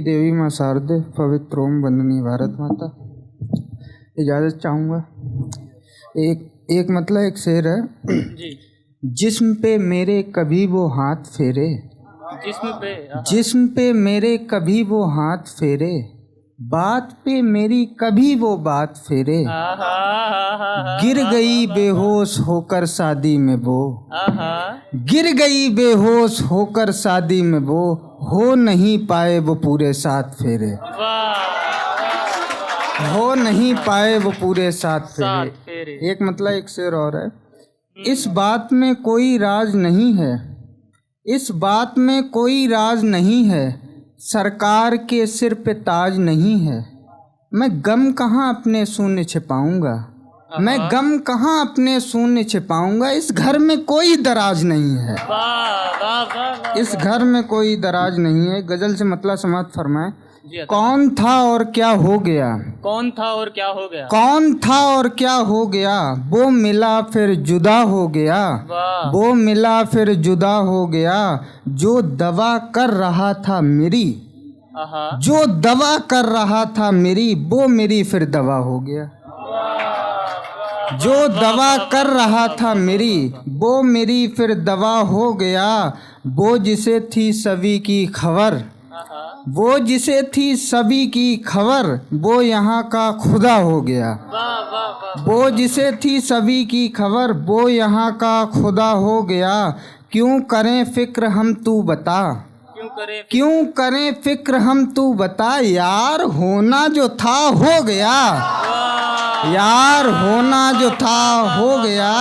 देवी माँ शारदे पवित्र ओम वंदनीय भारत माता। इजाज़त चाहूँगा। एक मतलब एक शेर है जी। जिस्म पे मेरे कभी वो हाथ फेरे, जिस्म पे मेरे कभी वो हाथ फेरे, बात पे मेरी कभी वो बात फेरे, गिर गई बेहोश होकर शादी में वो, गिर गई बेहोश होकर शादी में वो, हो नहीं पाए वो पूरे 7 फेरे, हो नहीं पाए वो पूरे 7 फेरे। एक मतलब एक शेर और है, इस बात में कोई राज नहीं है, इस बात में कोई राज नहीं है, सरकार के सिर पे ताज नहीं है, मैं गम कहाँ अपने शून्य छिपाऊंगा, मैं गम कहाँ अपने शून्य छिपाऊंगा, इस घर में कोई दराज नहीं है, इस घर में कोई दराज नहीं है। गजल से मतलब समाप्त फरमाए। कौन था और क्या हो गया, कौन था और क्या हो गया, कौन था और क्या हो गया, वो मिला फिर जुदा हो गया, वो मिला फिर जुदा हो गया, जो दवा कर रहा था मेरी, जो दवा कर रहा था मेरी, वो मेरी फिर दवा हो गया, जो दवा कर रहा था मेरी, वो मेरी फिर दवा हो गया, वो जिसे थी सभी की खबर, वो जिसे थी सभी की खबर, वो यहाँ का खुदा हो गया, वो जिसे थी सभी की खबर, वो यहाँ का खुदा हो गया, क्यों करें फिक्र हम तू बता, क्यों करें फिक्र हम तू बता, यार होना जो था हो गया, यार होना जो था हो गया।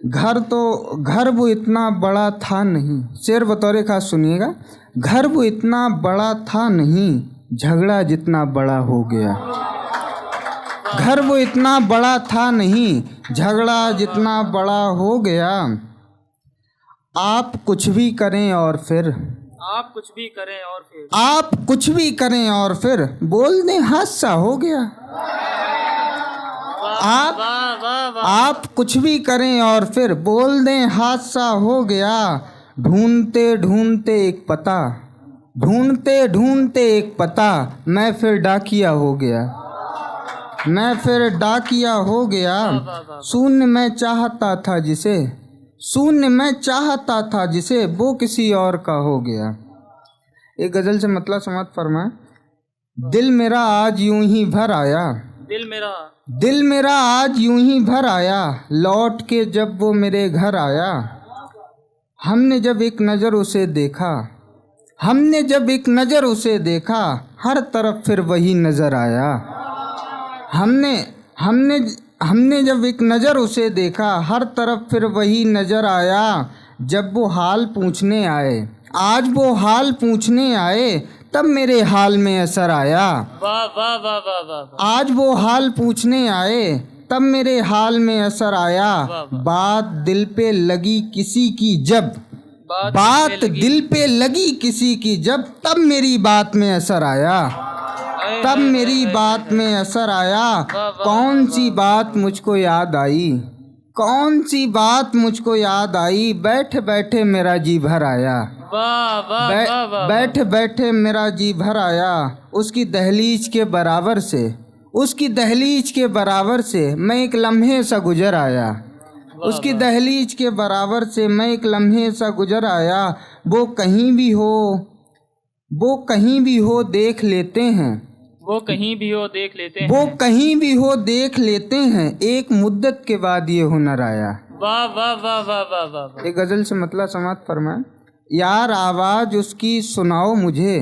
घर वो इतना बड़ा था नहीं, शेर बतौर खास सुनिएगा, घर वो इतना बड़ा था नहीं, झगड़ा जितना बड़ा हो गया, घर वो इतना बड़ा था नहीं, झगड़ा जितना बड़ा हो गया। आप कुछ भी करें और फिर, आप कुछ भी करें और फिर, आप कुछ भी करें और फिर, बोल दें हादसा हो गया, आप कुछ भी करें और फिर, बोल दें हादसा हो गया। ढूंढते ढूंढते एक पता, ढूंढते ढूंढते एक पता, मैं फिर डाकिया हो गया, मैं फिर डाकिया हो गया। शून्य मैं चाहता था जिसे, शून्य मैं चाहता था जिसे, वो किसी और का हो गया। एक गजल से मतलब समाप्त फरमाए। दिल मेरा आज यूं ही भर आया, दिल मेरा आज यूं ही भर आया, लौट के जब वो मेरे घर आया, हमने जब एक नज़र उसे देखा, हमने जब एक नज़र उसे देखा, हर तरफ फिर वही नज़र आया, हमने हमने हमने जब एक नज़र उसे देखा, हर तरफ फिर वही नज़र आया। जब वो हाल पूछने आए, आज वो हाल पूछने आए, तब मेरे हाल में असर आया, आज वो हाल पूछने आए, तब मेरे हाल में असर आया। बात दिल पे लगी किसी की जब, बात दिल पे लगी किसी की जब, तब मेरी बात में असर आया, तब मेरी बात में असर आया। कौन सी बात मुझको याद आई, कौन सी बात मुझको याद आई, बैठे बैठे मेरा जी भर आया, बैठे बैठे मेरा जी भर आया। उसकी दहलीज के बराबर से, उसकी दहलीज के बराबर से मैं एक लम्हे सा गुजर आया, उसकी दहलीज के बराबर से मैं एक लम्हे सा गुजर आया। वो कहीं भी हो, वो कहीं भी हो देख लेते हैं, वो कहीं भी हो देख लेते हैं, वो कहीं भी हो देख लेते हैं, एक मुद्दत के बाद ये हुनर आया। वाह वाह वाह वाह वाह वाह। एक गजल से मतलब समाप्त फरमाए। यार आवाज़ उसकी सुनाओ मुझे,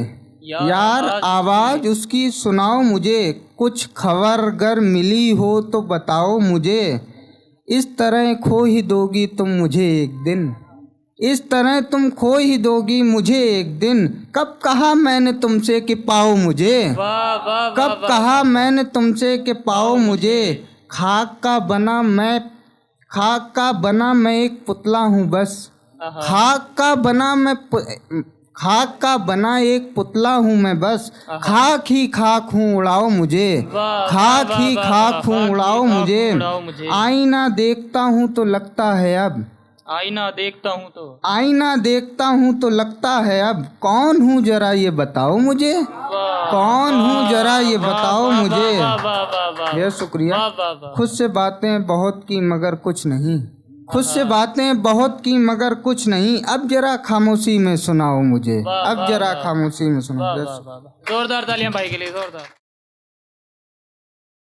यार आवाज़ उसकी सुनाओ मुझे, कुछ खबर अगर मिली हो तो बताओ मुझे, इस तरह खो ही दोगी तुम मुझे एक दिन, इस तरह तुम खो ही दोगी मुझे एक दिन। कब कहा मैंने तुमसे कि पाओ मुझे, कब कहा मैंने तुमसे कि पाओ मुझे। खाक का बना मैं, खाक का बना मैं एक पुतला हूँ बस, खाक का बना मैं, खाक का बना एक पुतला हूँ मैं बस, खाक ही खाक हूँ उड़ाओ मुझे, खाक ही खाक हूँ उड़ाओ मुझे। आईना देखता हूँ तो लगता है अब, आईना देखता हूँ तो आईना देखता हूँ तो लगता है अब कौन हूँ जरा ये बताओ मुझे, कौन हूँ जरा ये बताओ मुझे। वाह वाह वाह वाह ये शुक्रिया। वाह वाह वाह। खुद से बातें बहुत की मगर कुछ नहीं, खुद से बातें बहुत की मगर कुछ नहीं, अब जरा खामोशी में सुनाओ मुझे, वाह, अब वाह, जरा वाह। खामोशी में वाह सुनाओ। वाह वाह वाह। जोरदार तालियां भाई के लिए, जोरदार।